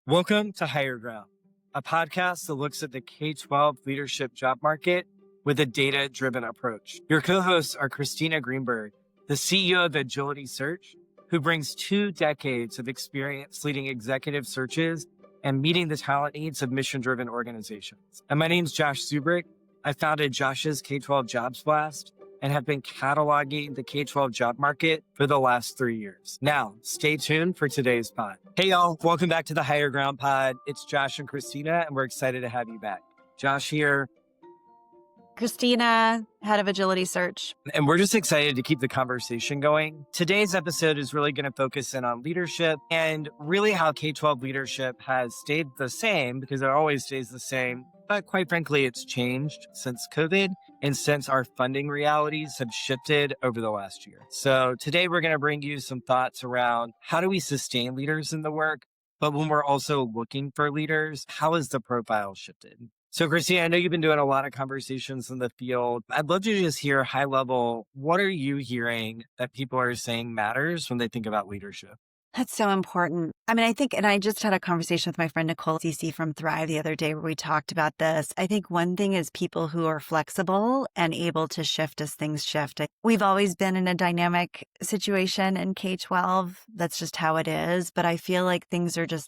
Welcome to Higher Ground, a podcast that looks at the K12 leadership job market with a data-driven approach. Your co-hosts are Christina Greenberg, the CEO of Agility Search, who brings 2 decades of experience leading executive searches and meeting the talent needs of mission-driven organizations. And my name's Josh Zubrick. I founded Josh's K12 Jobs Blast and have been cataloging the K12 job market for the last 3 years. Now, stay tuned for today's pod. Hey, y'all. Welcome back to the Higher Ground pod. It's Josh and Christina, and we're excited to have you back. Josh here. Christina, head of Agility Search. And we're just excited to keep the conversation going. Today's episode is really going to focus in on leadership and really how K12 leadership has stayed the same, because it always stays the same. But quite frankly, it's changed since COVID and since our funding realities have shifted over the last year. So today we're going to bring you some thoughts around how do we sustain leaders in the work, but when we're also looking for leaders, how has the profile shifted? So Christina, I know you've been doing a lot of conversations in the field. I'd love to just hear high level, what are you hearing that people are saying matters when they think about leadership? That's so important. I think, and I just had a conversation with my friend Nicole CC from Thrive the other day where we talked about this. I think one thing is people who are flexible and able to shift as things shift. We've always been in a dynamic situation in K12. That's just how it is. But I feel like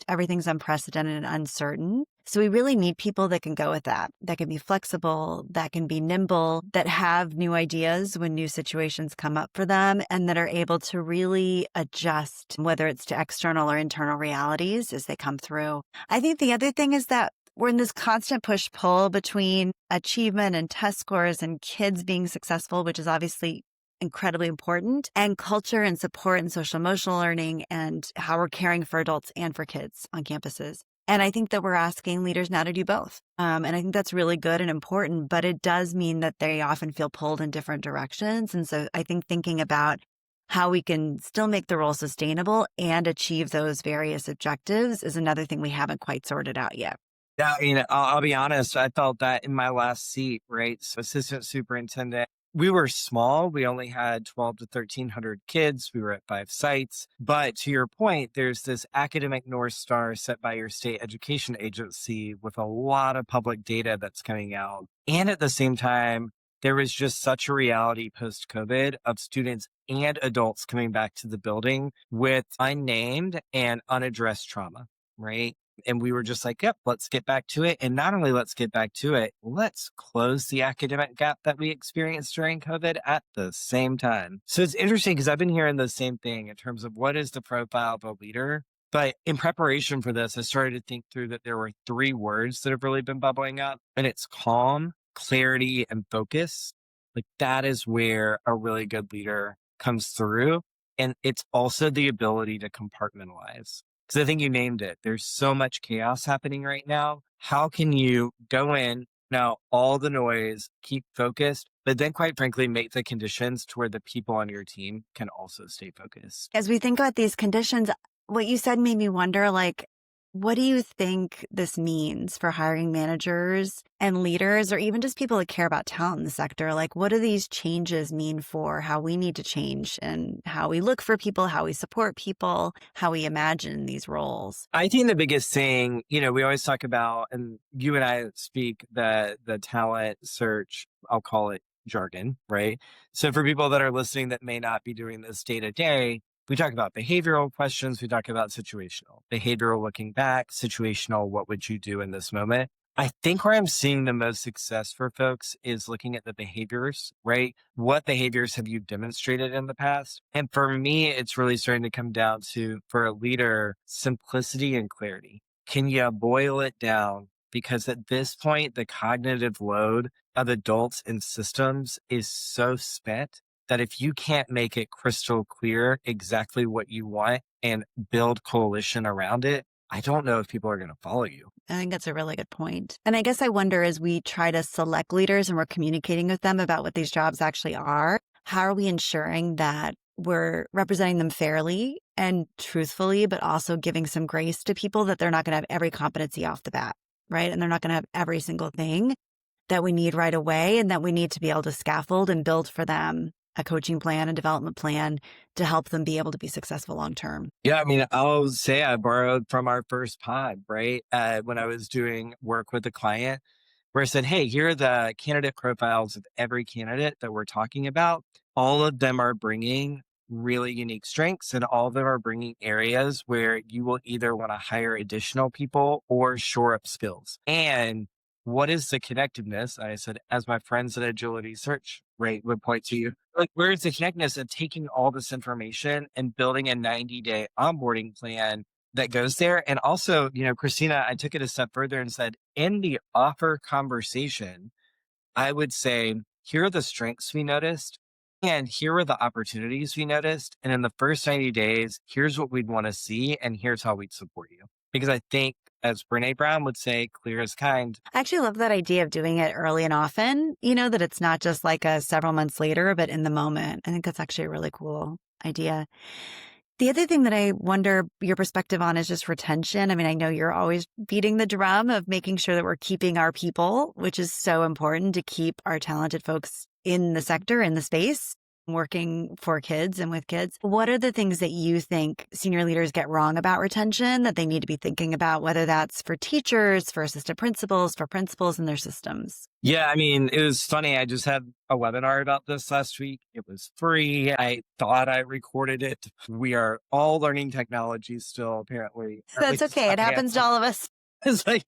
everything's unprecedented and uncertain. So we really need people that can go with that can be flexible, that can be nimble, that have new ideas when new situations come up for them, and that are able to really adjust, whether it's to external or internal realities as they come through. I think the other thing is that we're in this constant push-pull between achievement and test scores and kids being successful, which is obviously incredibly important, and culture and support and social emotional learning and how we're caring for adults and for kids on campuses. And I think that we're asking leaders now to do both. And I think that's really good and important, but it does mean that they often feel pulled in different directions. And so I think thinking about how we can still make the role sustainable and achieve those various objectives is another thing we haven't quite sorted out yet. Yeah, I'll be honest, I felt that in my last seat, right? So assistant superintendent. We were small. We only had 12 to 1,300 kids. We were at 5 sites. But to your point, there's this academic North Star set by your state education agency with a lot of public data that's coming out. And at the same time, there was just such a reality post-COVID of students and adults coming back to the building with unnamed and unaddressed trauma, right? And we were just like, yep, let's get back to it. And not only let's get back to it, let's close the academic gap that we experienced during COVID at the same time. So it's interesting because I've been hearing the same thing in terms of what is the profile of a leader. But in preparation for this, I started to think through that there were 3 words that have really been bubbling up, and it's calm, clarity, and focus. Like that is where a really good leader comes through. And it's also the ability to compartmentalize. Because I think you named it. There's so much chaos happening right now. How can you go in now, all the noise, keep focused, but then quite frankly, make the conditions to where the people on your team can also stay focused? As we think about these conditions, what you said made me wonder, what do you think this means for hiring managers and leaders, or even just people that care about talent in the sector? What do these changes mean for how we need to change and how we look for people, how we support people, how we imagine these roles? I think the biggest thing, we always talk about, and you and I speak the talent search, I'll call it jargon, right? So for people that are listening that may not be doing this day to day, we talk about behavioral questions. We talk about situational. Behavioral, looking back. Situational, what would you do in this moment? I think where I'm seeing the most success for folks is looking at the behaviors, right? What behaviors have you demonstrated in the past? And for me, it's really starting to come down to, for a leader, simplicity and clarity. Can you boil it down? Because at this point, the cognitive load of adults and systems is so spent that if you can't make it crystal clear exactly what you want and build coalition around it, I don't know if people are going to follow you. I think that's a really good point. And I guess I wonder, as we try to select leaders and we're communicating with them about what these jobs actually are, how are we ensuring that we're representing them fairly and truthfully, but also giving some grace to people that they're not going to have every competency off the bat, right? And they're not going to have every single thing that we need right away, and that we need to be able to scaffold and build for them a coaching plan, a development plan to help them be able to be successful long term? Yeah, I mean, I'll say I borrowed from our first pod, right? When I was doing work with a client where I said, hey, here are the candidate profiles of every candidate that we're talking about. All of them are bringing really unique strengths, and all of them are bringing areas where you will either want to hire additional people or shore up skills. And what is the connectiveness? I said, as my friends at Agility Search, right, would point to you, like, where's the connectiveness of taking all this information and building a 90-day onboarding plan that goes there? And also, Christina, I took it a step further and said, in the offer conversation, I would say, here are the strengths we noticed, and here are the opportunities we noticed. And in the first 90 days, here's what we'd want to see, and here's how we'd support you. Because I think, as Brene Brown would say, clear is kind. I actually love that idea of doing it early and often, that it's not just like a several months later, but in the moment. I think that's actually a really cool idea. The other thing that I wonder your perspective on is just retention. I mean, I know you're always beating the drum of making sure that we're keeping our people, which is so important to keep our talented folks in the sector, in the space, working for kids and with kids. What are the things that you think senior leaders get wrong about retention that they need to be thinking about, whether that's for teachers, for assistant principals, for principals and their systems? Yeah, I mean, it was funny. I just had a webinar about this last week. It was free. I thought I recorded it. We are all learning technology still, apparently. That's okay. It happens to all of us. It's like,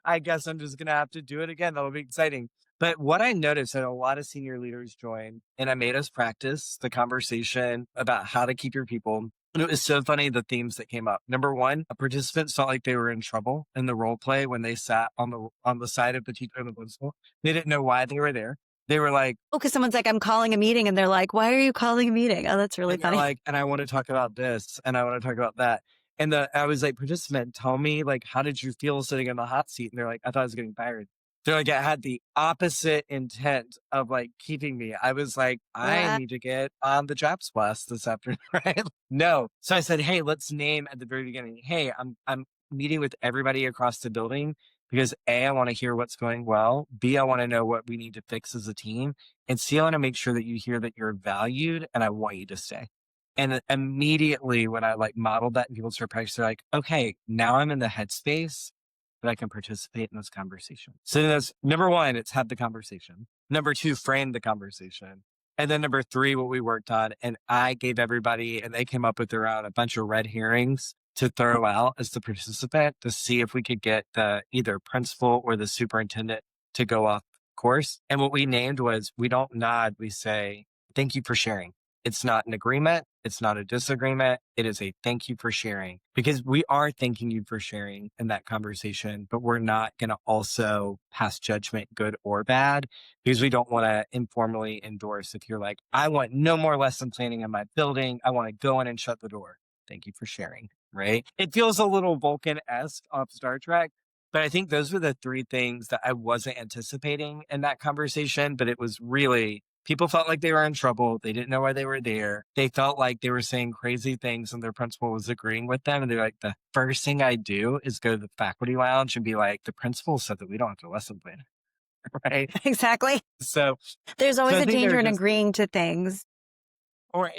I guess I'm just going to have to do it again. That'll be exciting. But what I noticed that a lot of senior leaders joined, and I made us practice the conversation about how to keep your people. And it was so funny, the themes that came up. Number one, participants felt like they were in trouble in the role play when they sat on the side of the teacher and the principal. They didn't know why they were there. They were like, oh, because someone's like, I'm calling a meeting. And they're like, why are you calling a meeting? Oh, that's really funny. Like, and I want to talk about this and I want to talk about that. And I was like, participant, tell me, like, how did you feel sitting in the hot seat? And they're like, I thought I was getting fired. They're like, I had the opposite intent of like keeping me. I was like, I need to get on the Japs bus this afternoon, right? No. So I said, hey, let's name at the very beginning. Hey, I'm meeting with everybody across the building because A, I want to hear what's going well. B, I want to know what we need to fix as a team. And C, I want to make sure that you hear that you're valued and I want you to stay. And immediately when I like modeled that and people started practicing, they're like, okay, now I'm in the headspace that I can participate in this conversation. So that's number one, it's have the conversation. Number two, frame the conversation. And then number three, what we worked on, and I gave everybody, and they came up with their own, a bunch of red herrings to throw out as the participant to see if we could get the either principal or the superintendent to go off course. And what we named was, we don't nod, we say, thank you for sharing. It's not an agreement. It's not a disagreement. It is a thank you for sharing, because we are thanking you for sharing in that conversation, but we're not going to also pass judgment, good or bad, because we don't want to informally endorse. If you're like, I want no more lesson planning in my building, I want to go in and shut the door. Thank you for sharing, right? It feels a little Vulcan-esque off Star Trek, but I think those were the three things that I wasn't anticipating in that conversation, but it was really, people felt like they were in trouble. They didn't know why they were there. They felt like they were saying crazy things and their principal was agreeing with them. And they're like, the first thing I do is go to the faculty lounge and be like, the principal said that we don't have to lesson plan. Right? Exactly. So there's always a danger in agreeing to things. Or,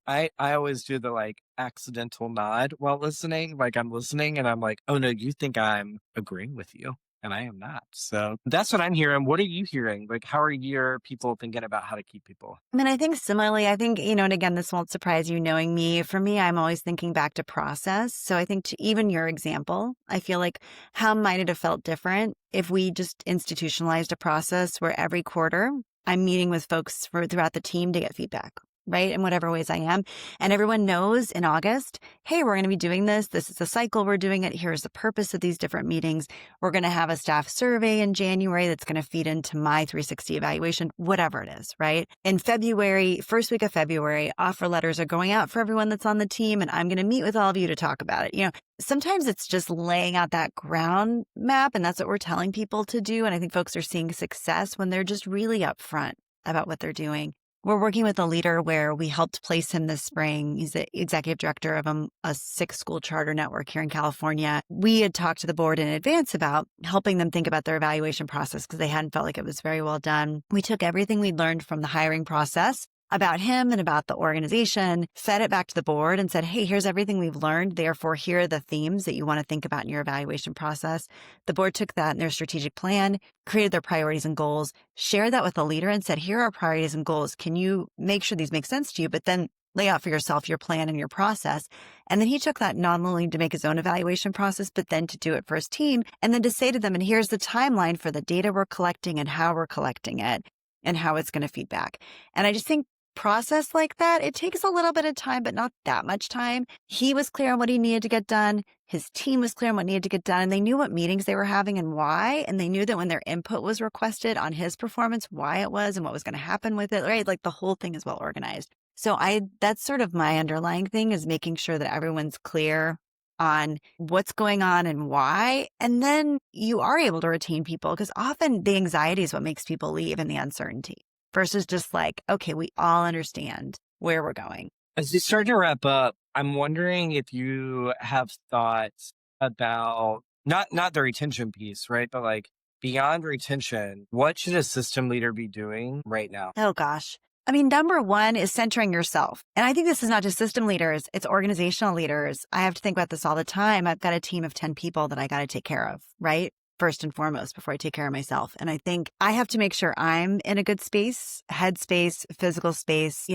I always do the like accidental nod while listening. Like I'm listening and I'm like, oh no, you think I'm agreeing with you. And I am not. So that's what I'm hearing. What are you hearing? Like, how are your people thinking about how to keep people? I mean, I think similarly, and again, this won't surprise you knowing me. For me, I'm always thinking back to process. So I think to even your example, I feel like how might it have felt different if we just institutionalized a process where every quarter I'm meeting with folks throughout the team to get feedback, right? In whatever ways I am. And everyone knows in August, hey, we're going to be doing this. This is the cycle we're doing it. Here's the purpose of these different meetings. We're going to have a staff survey in January that's going to feed into my 360 evaluation, whatever it is, right? In February, first week of February, offer letters are going out for everyone that's on the team. And I'm going to meet with all of you to talk about it. Sometimes it's just laying out that ground map. And that's what we're telling people to do. And I think folks are seeing success when they're just really upfront about what they're doing. We're working with a leader where we helped place him this spring. He's the executive director of a 6-school charter network here in California. We had talked to the board in advance about helping them think about their evaluation process because they hadn't felt like it was very well done. We took everything we'd learned from the hiring process, about him and about the organization, fed it back to the board and said, hey, here's everything we've learned. Therefore, here are the themes that you want to think about in your evaluation process. The board took that in their strategic plan, created their priorities and goals, shared that with the leader and said, here are our priorities and goals. Can you make sure these make sense to you? But then lay out for yourself your plan and your process. And then he took that not only to make his own evaluation process, but then to do it for his team. And then to say to them, and here's the timeline for the data we're collecting and how we're collecting it and how it's going to feed back. And I just think process like that, it takes a little bit of time, but not that much time. He was clear on what he needed to get done. His team was clear on what needed to get done, and they knew what meetings they were having and why. And they knew that when their input was requested on his performance, why it was and what was going to happen with it, right? Like the whole thing is well organized. So that's sort of my underlying thing, is making sure that everyone's clear on what's going on and why. And then you are able to retain people, because often the anxiety is what makes people leave, and the uncertainty, versus just like, okay, we all understand where we're going. As you start to wrap up, I'm wondering if you have thoughts about not the retention piece, right? But like beyond retention, what should a system leader be doing right now? Oh gosh. I mean, number one is centering yourself. And I think this is not just system leaders, it's organizational leaders. I have to think about this all the time. I've got a team of 10 people that I got to take care of, right? First and foremost, before I take care of myself. And I think I have to make sure I'm in a good space, head space, physical space,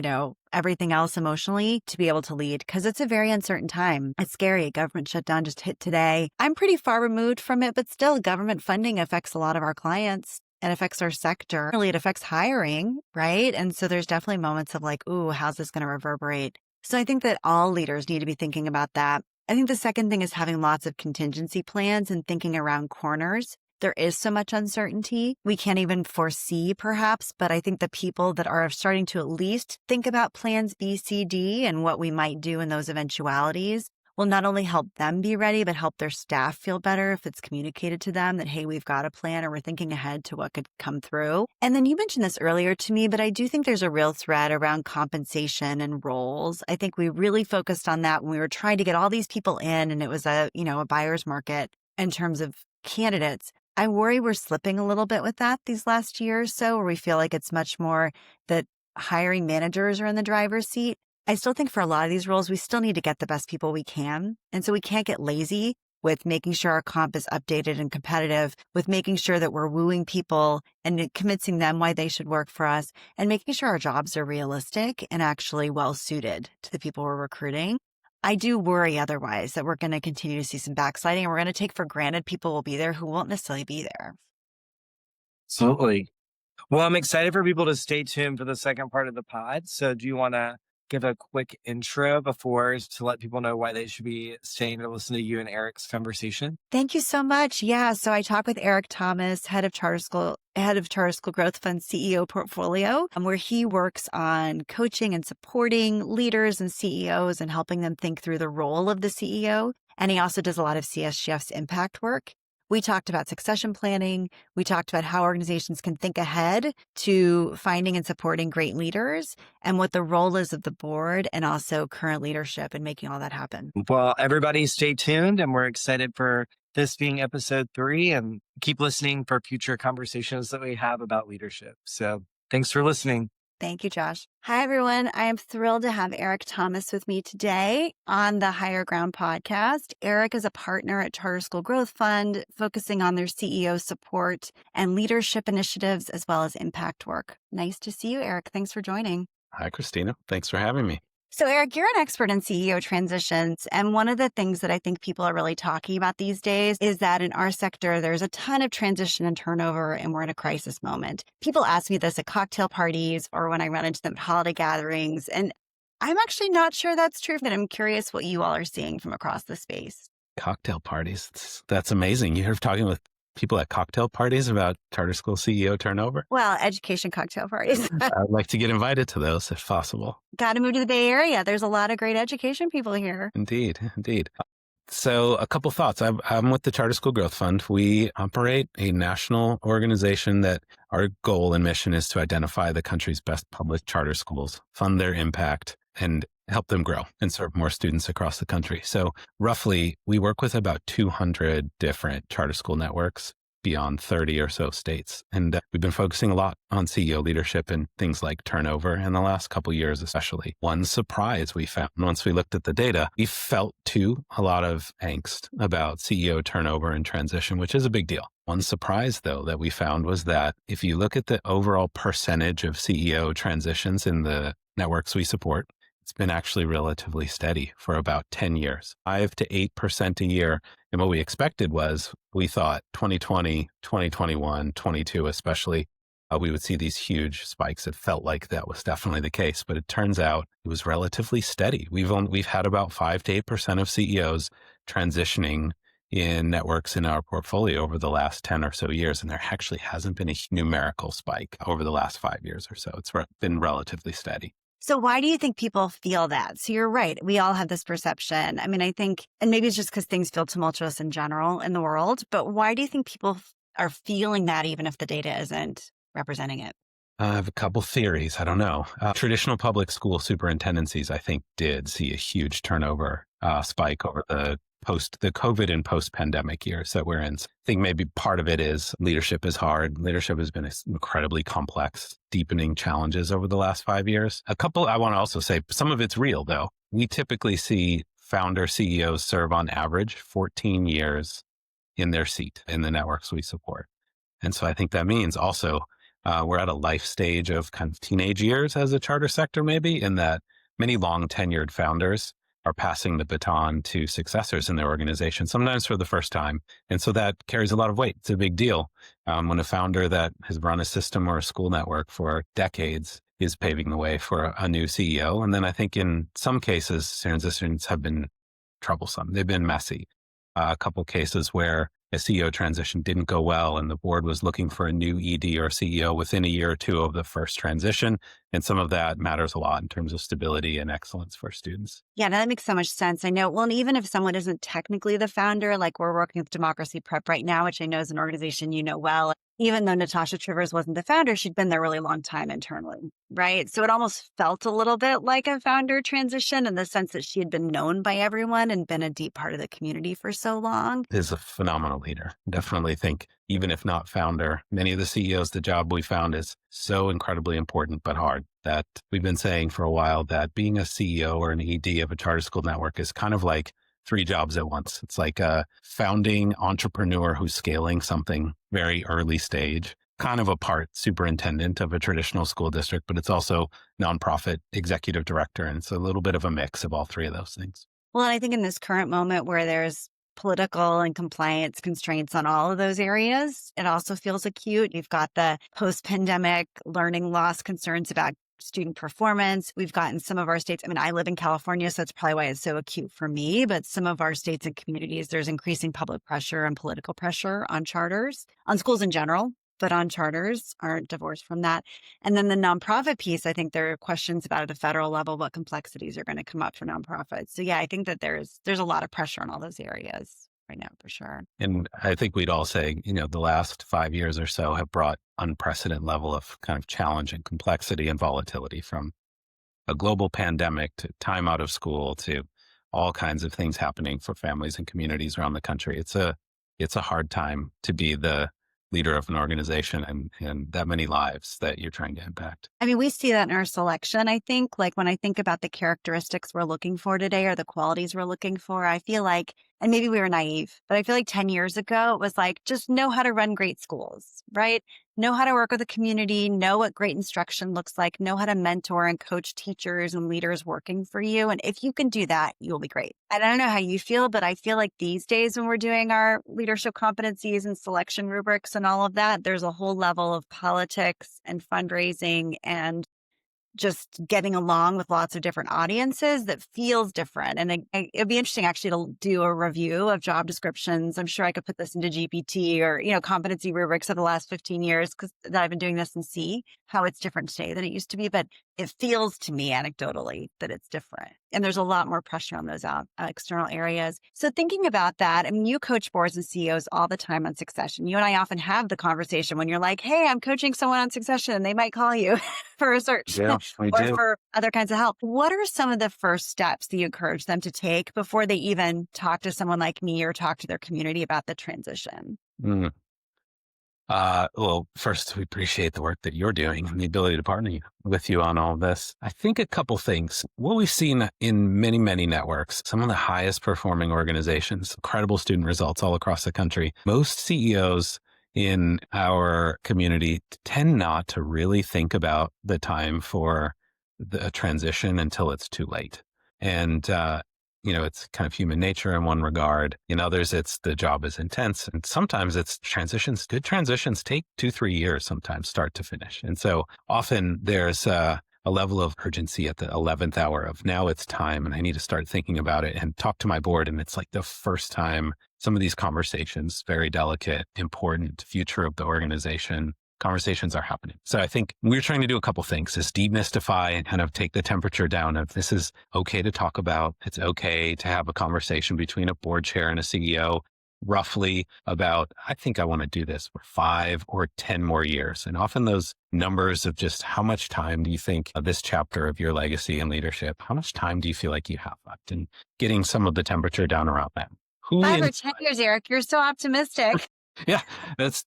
everything else emotionally, to be able to lead, because it's a very uncertain time. It's scary. Government shutdown just hit today. I'm pretty far removed from it, but still government funding affects a lot of our clients. It affects our sector. Really, it affects hiring, right? And so there's definitely moments of like, ooh, how's this going to reverberate? So I think that all leaders need to be thinking about that. I think the second thing is having lots of contingency plans and thinking around corners. There is so much uncertainty. We can't even foresee perhaps, but I think the people that are starting to at least think about plans B, C, D and what we might do in those eventualities will not only help them be ready, but help their staff feel better if it's communicated to them that, hey, we've got a plan or we're thinking ahead to what could come through. And then you mentioned this earlier to me, but I do think there's a real thread around compensation and roles. I think we really focused on that when we were trying to get all these people in, and it was a buyer's market in terms of candidates. I worry we're slipping a little bit with that these last year or so, where we feel like it's much more that hiring managers are in the driver's seat. I still think for a lot of these roles, we still need to get the best people we can. And so we can't get lazy with making sure our comp is updated and competitive, with making sure that we're wooing people and convincing them why they should work for us, and making sure our jobs are realistic and actually well suited to the people we're recruiting. I do worry otherwise that we're going to continue to see some backsliding, and we're going to take for granted people will be there who won't necessarily be there. Absolutely. Well, I'm excited for people to stay tuned for the second part of the pod. So do you want to give a quick intro before to let people know why they should be staying to listen to you and Eric's conversation? Thank you so much. Yeah. So I talk with Eric Thomas, head of Charter School Growth Fund CEO portfolio, where he works on coaching and supporting leaders and CEOs and helping them think through the role of the CEO. And he also does a lot of CSGF's impact work. We talked about succession planning. We talked about how organizations can think ahead to finding and supporting great leaders, and what the role is of the board and also current leadership in making all that happen. Well, everybody stay tuned, and we're excited for this being episode 3, and keep listening for future conversations that we have about leadership. So thanks for listening. Thank you, Josh. Hi, everyone. I am thrilled to have Eric Thomas with me today on the Higher Ground podcast. Eric is a partner at Charter School Growth Fund, focusing on their CEO support and leadership initiatives, as well as impact work. Nice to see you, Eric. Thanks for joining. Hi, Christina. Thanks for having me. So, Eric, you're an expert in CEO transitions. And one of the things that I think people are really talking about these days is that in our sector, there's a ton of transition and turnover, and we're in a crisis moment. People ask me this at cocktail parties or when I run into them at holiday gatherings. And I'm actually not sure that's true, but I'm curious what you all are seeing from across the space. Cocktail parties. That's amazing. You're talking with people at cocktail parties about charter school CEO turnover? Well, education cocktail parties. I'd like to get invited to those if possible. Got to move to the Bay Area. There's a lot of great education people here. Indeed. So a couple thoughts. I'm with the Charter School Growth Fund. We operate a national organization that our goal and mission is to identify the country's best public charter schools, fund their impact, and help them grow and serve more students across the country. So roughly, we work with about 200 different charter school networks, beyond 30 or so states. And we've been focusing a lot on CEO leadership and things like turnover in the last couple of years, especially. One surprise we found once we looked at the data, we felt too a lot of angst about CEO turnover and transition, which is a big deal. One surprise, though, that we found was that if you look at the overall percentage of CEO transitions in the networks we support, it's been actually relatively steady for about 10 years, 5 to 8% a year. And what we expected was we thought 2020, 2021, 22 especially, we would see these huge spikes. It felt like that was definitely the case, but it turns out it was relatively steady. We've had about 5 to 8% of CEOs transitioning in networks in our portfolio over the last 10 or so years. And there actually hasn't been a numerical spike over the last 5 years or so. It's been relatively steady. So why do you think people feel that? So you're right. We all have this perception. I mean, I think, and maybe it's just because things feel tumultuous in general in the world, but why do you think people are feeling that even if the data isn't representing it? I have a couple theories. I don't know. Traditional public school superintendencies, I think, did see a huge turnover spike over the COVID and post-pandemic years that we're in. So I think maybe part of it is leadership is hard. Leadership has been incredibly complex, deepening challenges over the last 5 years. I want to also say some of it's real, though. We typically see founder CEOs serve on average 14 years in their seat in the networks we support. And so I think that means also we're at a life stage of kind of teenage years as a charter sector, maybe, in that many long tenured founders are passing the baton to successors in their organization, sometimes for the first time. And so that carries a lot of weight. It's a big deal when a founder that has run a system or a school network for decades is paving the way for a new CEO. And then I think in some cases, transitions have been troublesome. They've been messy. A couple cases where a CEO transition didn't go well and the board was looking for a new ED or CEO within a year or two of the first transition. And some of that matters a lot in terms of stability and excellence for students. Yeah, no, that makes so much sense. I know, well, and even if someone isn't technically the founder, like we're working with Democracy Prep right now, which I know is an organization you know well. Even though Natasha Trivers wasn't the founder, she'd been there a really long time internally, right? So it almost felt a little bit like a founder transition in the sense that she had been known by everyone and been a deep part of the community for so long. Is a phenomenal leader. Definitely think, even if not founder, many of the CEOs, the job we found is so incredibly important but hard that we've been saying for a while that being a CEO or an ED of a charter school network is kind of like 3 jobs at once. It's like a founding entrepreneur who's scaling something very early stage, kind of a part superintendent of a traditional school district, but it's also nonprofit executive director. And it's a little bit of a mix of all 3 of those things. Well, and I think in this current moment where there's political and compliance constraints on all of those areas, it also feels acute. You've got the post-pandemic learning loss concerns about student performance. We've gotten some of our states, I mean, I live in California, so that's probably why it's so acute for me, but some of our states and communities, there's increasing public pressure and political pressure on charters, on schools in general, but on charters aren't divorced from that. And then the nonprofit piece, I think there are questions about at a federal level, what complexities are going to come up for nonprofits. So yeah, I think that there's a lot of pressure on all those areas right now, for sure. And I think we'd all say, the last 5 years or so have brought unprecedented level of kind of challenge and complexity and volatility, from a global pandemic to time out of school to all kinds of things happening for families and communities around the country. It's a hard time to be the leader of an organization and that many lives that you're trying to impact. I mean, we see that in our selection. I think, like, when I think about the characteristics we're looking for today or the qualities we're looking for, I feel like, and maybe we were naive, but I feel like 10 years ago, it was like, just know how to run great schools, right? Know how to work with the community, know what great instruction looks like, know how to mentor and coach teachers and leaders working for you. And if you can do that, you'll be great. And I don't know how you feel, but I feel like these days when we're doing our leadership competencies and selection rubrics and all of that, there's a whole level of politics and fundraising and just getting along with lots of different audiences that feels different. And it'd be interesting actually to do a review of job descriptions. I'm sure I could put this into GPT or, competency rubrics of the last 15 years because I've been doing this and see how it's different today than it used to be. But it feels to me anecdotally that it's different. And there's a lot more pressure on those external areas. So thinking about that, I mean, you coach boards and CEOs all the time on succession. You and I often have the conversation when you're like, hey, I'm coaching someone on succession, and they might call you for a search Yeah, we or do. for other kinds of help. What are some of the first steps that you encourage them to take before they even talk to someone like me or talk to their community about the transition? Well, first, we appreciate the work that you're doing and the ability to partner with you on all of this. I think a couple things. What we've seen in many, many networks, some of the highest performing organizations, incredible student results all across the country. Most CEOs in our community tend not to really think about the time for the transition until it's too late. And, it's kind of human nature in one regard. In others, it's the job is intense. And sometimes it's transitions. Good transitions take 2-3 years, sometimes start to finish. And so often there's a level of urgency at the 11th hour of now it's time and I need to start thinking about it and talk to my board. And it's like the first time some of these conversations, very delicate, important future of the organization, conversations are happening. So I think we're trying to do a couple things, is demystify and kind of take the temperature down of this is okay to talk about. It's okay to have a conversation between a board chair and a CEO roughly about, I think I want to do this for 5 or 10 more years. And often those numbers of just how much time do you think of this chapter of your legacy and leadership, how much time do you feel like you have left, and getting some of the temperature down around that. 5 or 10 years, Eric, you're so optimistic. Yeah, that's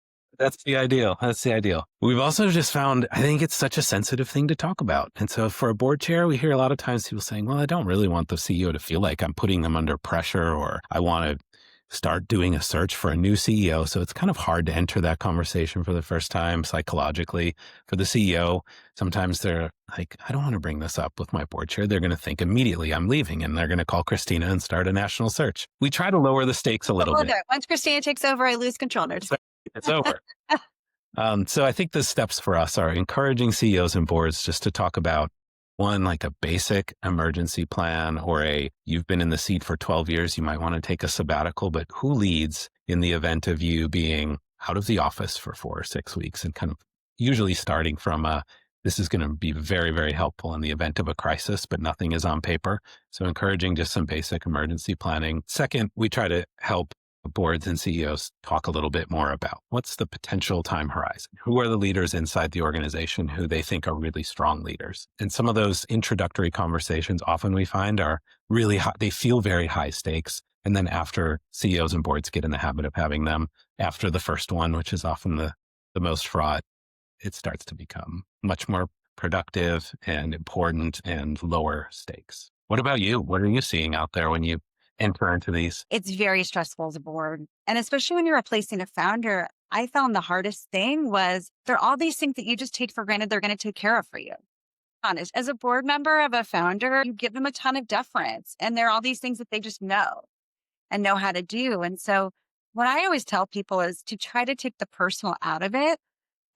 the ideal. That's the ideal. We've also just found, I think it's such a sensitive thing to talk about. And so for a board chair, we hear a lot of times people saying, well, I don't really want the CEO to feel like I'm putting them under pressure, or I want to start doing a search for a new CEO. So it's kind of hard to enter that conversation for the first time psychologically. For the CEO, sometimes they're like, I don't want to bring this up with my board chair. They're going to think immediately I'm leaving and they're going to call Christina and start a national search. We try to lower the stakes a little bit. Once Christina takes over, I lose control. It's over. So I think the steps for us are encouraging CEOs and boards just to talk about, one, like a basic emergency plan, or you've been in the seat for 12 years, you might want to take a sabbatical, but who leads in the event of you being out of the office for 4 or 6 weeks, and kind of usually starting from this is going to be very, very helpful in the event of a crisis, but nothing is on paper. So encouraging just some basic emergency planning. Second, we try to help boards and CEOs talk a little bit more about what's the potential time horizon. Who are the leaders inside the organization who they think are really strong leaders? And some of those introductory conversations often we find are really high, they feel very high stakes. And then after CEOs and boards get in the habit of having them, after the first one, which is often the most fraught, it starts to become much more productive and important and lower stakes. What about you? What are you seeing out there when you enter into these? It's very stressful as a board. And especially when you're replacing a founder, I found the hardest thing was there are all these things that you just take for granted they're going to take care of for you. Honest, as a board member of a founder, you give them a ton of deference, and there are all these things that they just know and know how to do. And so what I always tell people is to try to take the personal out of it,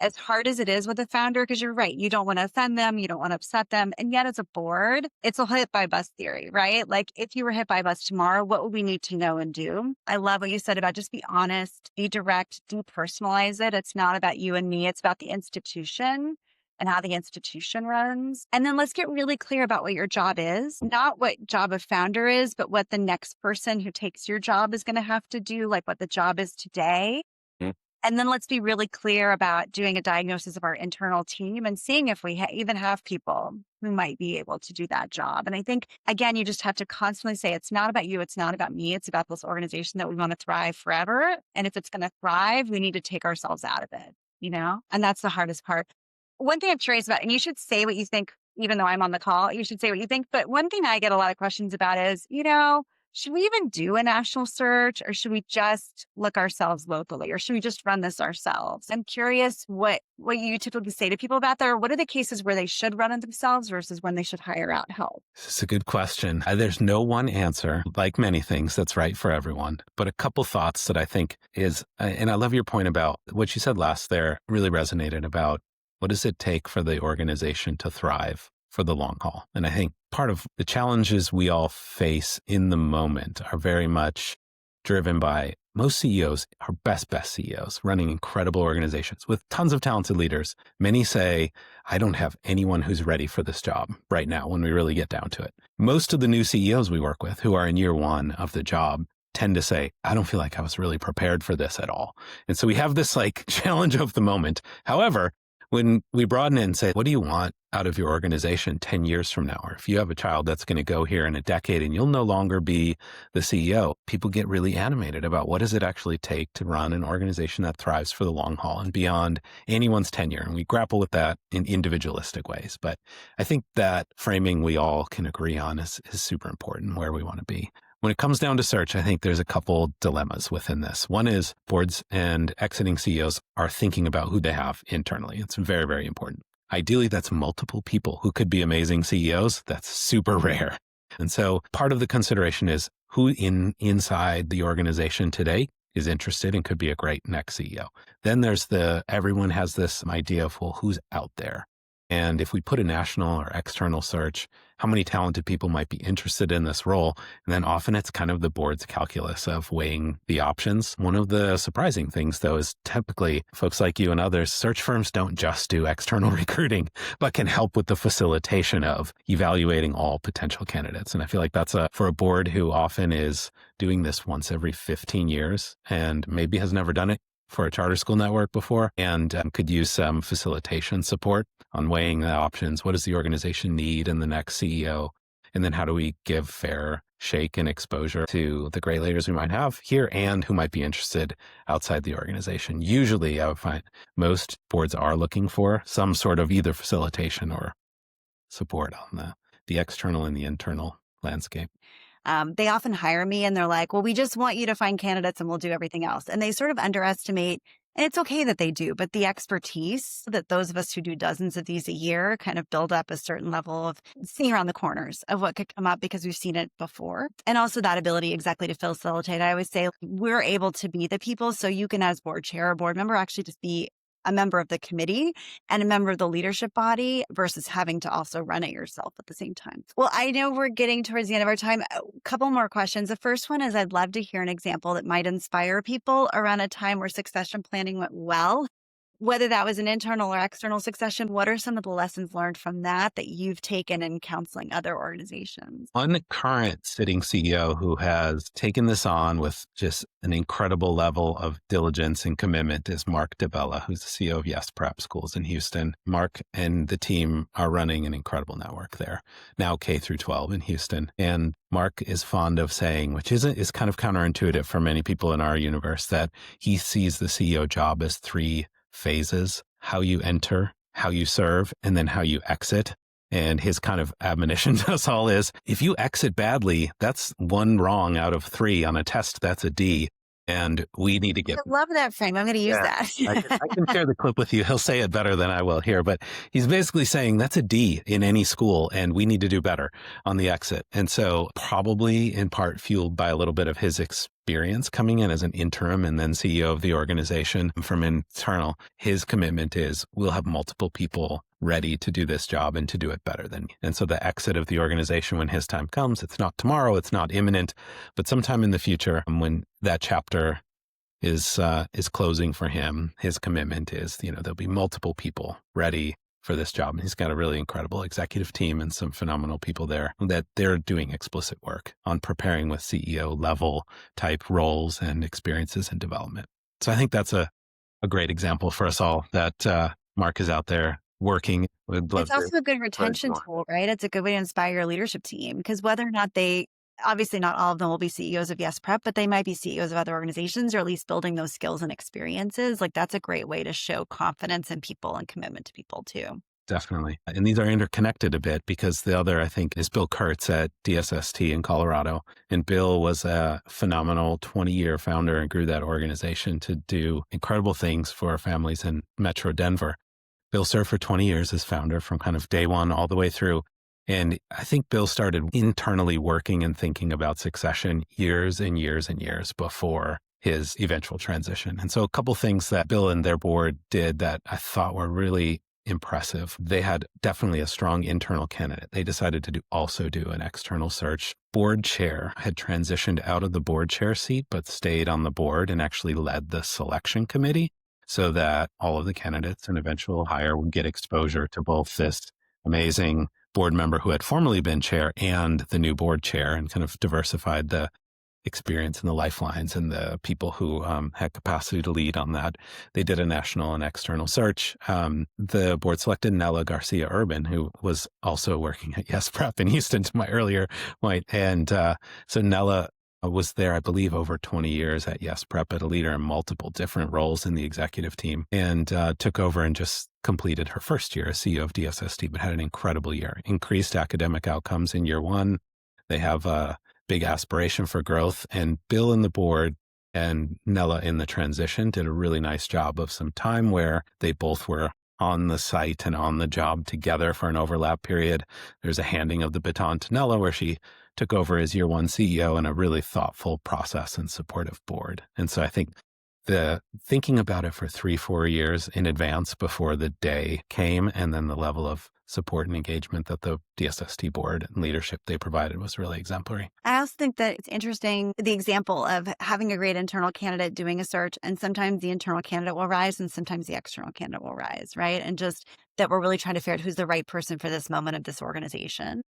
as hard as it is with a founder, because you're right, you don't want to offend them, you don't want to upset them. And yet as a board, it's a hit by bus theory, right? Like if you were hit by a bus tomorrow, what would we need to know and do? I love what you said about just be honest, be direct, depersonalize it. It's not about you and me. It's about the institution and how the institution runs. And then let's get really clear about what your job is, not what job a founder is, but what the next person who takes your job is going to have to do, like what the job is today. And then let's be really clear about doing a diagnosis of our internal team and seeing if we even have people who might be able to do that job. And I think, again, you just have to constantly say, it's not about you. It's not about me. It's about this organization that we want to thrive forever. And if it's going to thrive, we need to take ourselves out of it, and that's the hardest part. One thing I'm curious about, and you should say what you think, even though I'm on the call, you should say what you think. But one thing I get a lot of questions about is, should we even do a national search, or should we just look ourselves locally, or should we just run this ourselves? I'm curious what you typically say to people about that, or what are the cases where they should run it themselves versus when they should hire out help? It's a good question. There's no one answer, like many things, that's right for everyone. But a couple thoughts that I think is, and I love your point about what you said last there, really resonated about what does it take for the organization to thrive for the long haul? And I think part of the challenges we all face in the moment are very much driven by most CEOs are best CEOs running incredible organizations with tons of talented leaders. Many say, I don't have anyone who's ready for this job right now when we really get down to it. Most of the new CEOs we work with who are in year one of the job tend to say, I don't feel like I was really prepared for this at all. And so we have this like challenge of the moment. However, when we broaden it and say, what do you want out of your organization 10 years from now, or if you have a child that's going to go here in a decade and you'll no longer be the CEO, people get really animated about what does it actually take to run an organization that thrives for the long haul and beyond anyone's tenure. And we grapple with that in individualistic ways. But I think that framing we all can agree on is super important where we want to be. When it comes down to search, I think there's a couple dilemmas within this. One is boards and exiting CEOs are thinking about who they have internally. It's very, very important. Ideally, that's multiple people who could be amazing CEOs. That's super rare. And so part of the consideration is who inside the organization today is interested and could be a great next CEO. Then there's everyone has this idea of, well, who's out there? And if we put a national or external search, how many talented people might be interested in this role? And then often it's kind of the board's calculus of weighing the options. One of the surprising things, though, is typically folks like you and others, search firms don't just do external recruiting, but can help with the facilitation of evaluating all potential candidates. And I feel like that's for a board who often is doing this once every 15 years and maybe has never done it for a charter school network before and could use some facilitation support on weighing the options. What does the organization need in the next CEO? And then how do we give fair shake and exposure to the great leaders we might have here and who might be interested outside the organization? Usually I would find most boards are looking for some sort of either facilitation or support on the external and the internal landscape. They often hire me and they're like, well, we just want you to find candidates and we'll do everything else. And they sort of underestimate, and it's okay that they do, but the expertise that those of us who do dozens of these a year kind of build up a certain level of seeing around the corners of what could come up because we've seen it before. And also that ability exactly to facilitate. I always say we're able to be the people. So you can, as board chair or board member, actually just be a member of the committee and a member of the leadership body versus having to also run it yourself at the same time. Well, I know we're getting towards the end of our time. A couple more questions. The first one is I'd love to hear an example that might inspire people around a time where succession planning went well. Whether that was an internal or external succession, what are some of the lessons learned from that you've taken in counseling other organizations? One current sitting CEO who has taken this on with just an incredible level of diligence and commitment is Mark DeBella, who's the CEO of Yes Prep Schools in Houston. Mark and the team are running an incredible network there, now K12 in Houston. And Mark is fond of saying, which is kind of counterintuitive for many people in our universe, that he sees the CEO job as 3 phases: how you enter, how you serve, and then how you exit. And his kind of admonition to us all is, if you exit badly, that's 1 wrong out of 3 on a test. That's a D. And we need to get... I love that frame. I'm going to use that. I can share the clip with you. He'll say it better than I will here, but he's basically saying that's a D in any school and we need to do better on the exit. And so probably in part fueled by a little bit of his experience coming in as an interim and then CEO of the organization from internal, his commitment is we'll have multiple people ready to do this job and to do it better than me. And so the exit of the organization when his time comes, it's not tomorrow, it's not imminent, but sometime in the future when that chapter is closing for him, his commitment is, there'll be multiple people ready for this job. And he's got a really incredible executive team and some phenomenal people there that they're doing explicit work on preparing with CEO level type roles and experiences and development. So I think that's a great example for us all that Mark is out there working. It's also a good retention tool, right? It's a good way to inspire your leadership team because whether or not obviously not all of them will be CEOs of Yes Prep, but they might be CEOs of other organizations or at least building those skills and experiences. That's a great way to show confidence in people and commitment to people too. Definitely. And these are interconnected a bit because the other, I think, is Bill Kurtz at DSST in Colorado. And Bill was a phenomenal 20-year founder and grew that organization to do incredible things for families in Metro Denver. Bill served for 20 years as founder from kind of day one all the way through. And I think Bill started internally working and thinking about succession years and years and years before his eventual transition. And so a couple things that Bill and their board did that I thought were really impressive. They had definitely a strong internal candidate. They decided to also do an external search. Board chair had transitioned out of the board chair seat, but stayed on the board and actually led the selection committee so that all of the candidates and eventual hire would get exposure to both this amazing board member who had formerly been chair and the new board chair and kind of diversified the experience and the lifelines and the people who had capacity to lead on that. They did a national and external search. The board selected Nella Garcia Urban, who was also working at Yes Prep in Houston, to my earlier point. And so Nella was there, I believe, over 20 years at Yes Prep, at a leader in multiple different roles in the executive team, and took over and just completed her first year as CEO of DSST, but had an incredible year. Increased academic outcomes in year one. They have a big aspiration for growth, and Bill and the board and Nella in the transition did a really nice job of some time where they both were on the site and on the job together for an overlap period. There's a handing of the baton to Nella where she took over as year one CEO, and a really thoughtful process and supportive board. And so I think the thinking about it for 3-4 years in advance before the day came, and then the level of support and engagement that the DSST board and leadership they provided was really exemplary. I also think that it's interesting, the example of having a great internal candidate doing a search, and sometimes the internal candidate will rise and sometimes the external candidate will rise, right? And just that we're really trying to figure out who's the right person for this moment of this organization.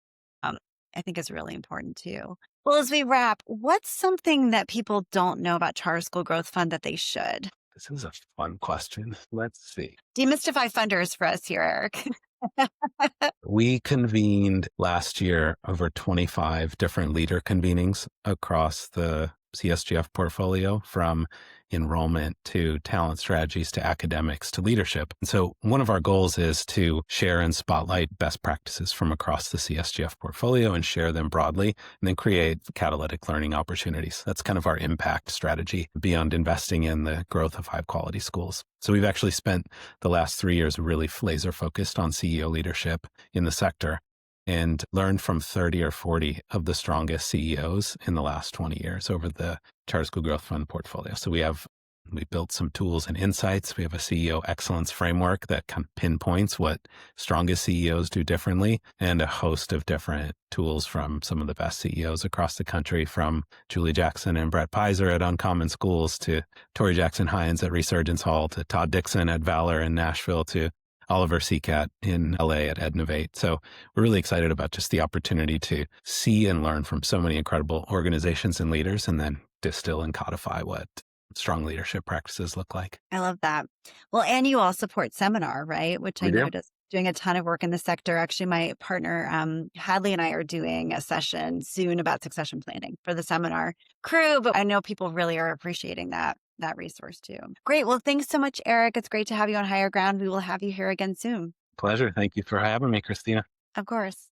I think is really important too. Well, as we wrap, what's something that people don't know about Charter School Growth Fund that they should? This is a fun question. Let's see. Demystify funders for us here, Eric. We convened last year over 25 different leader convenings across the CSGF portfolio, from enrollment to talent strategies to academics to leadership. And so one of our goals is to share and spotlight best practices from across the CSGF portfolio and share them broadly, and then create catalytic learning opportunities. That's kind of our impact strategy beyond investing in the growth of high quality schools. So we've actually spent the last 3 years really laser focused on CEO leadership in the sector, and learned from 30 or 40 of the strongest CEOs in the last 20 years over the Charter School Growth Fund portfolio. So we built some tools and insights. We have a CEO excellence framework that kind of pinpoints what strongest CEOs do differently, and a host of different tools from some of the best CEOs across the country, from Julie Jackson and Brett Peiser at Uncommon Schools, to Tori Jackson Hines at Resurgence Hall, to Todd Dixon at Valor in Nashville, to Oliver Seacat in LA at Ednovate. So we're really excited about just the opportunity to see and learn from so many incredible organizations and leaders, and then distill and codify what strong leadership practices look like. I love that. Well, and you all support Seminar, right? Which I know is doing a ton of work in the sector. Actually, my partner, Hadley, and I are doing a session soon about succession planning for the Seminar crew, but I know people really are appreciating that resource too. Great. Well, thanks so much, Eric. It's great to have you on Higher Ground. We will have you here again soon. Pleasure. Thank you for having me, Christina. Of course.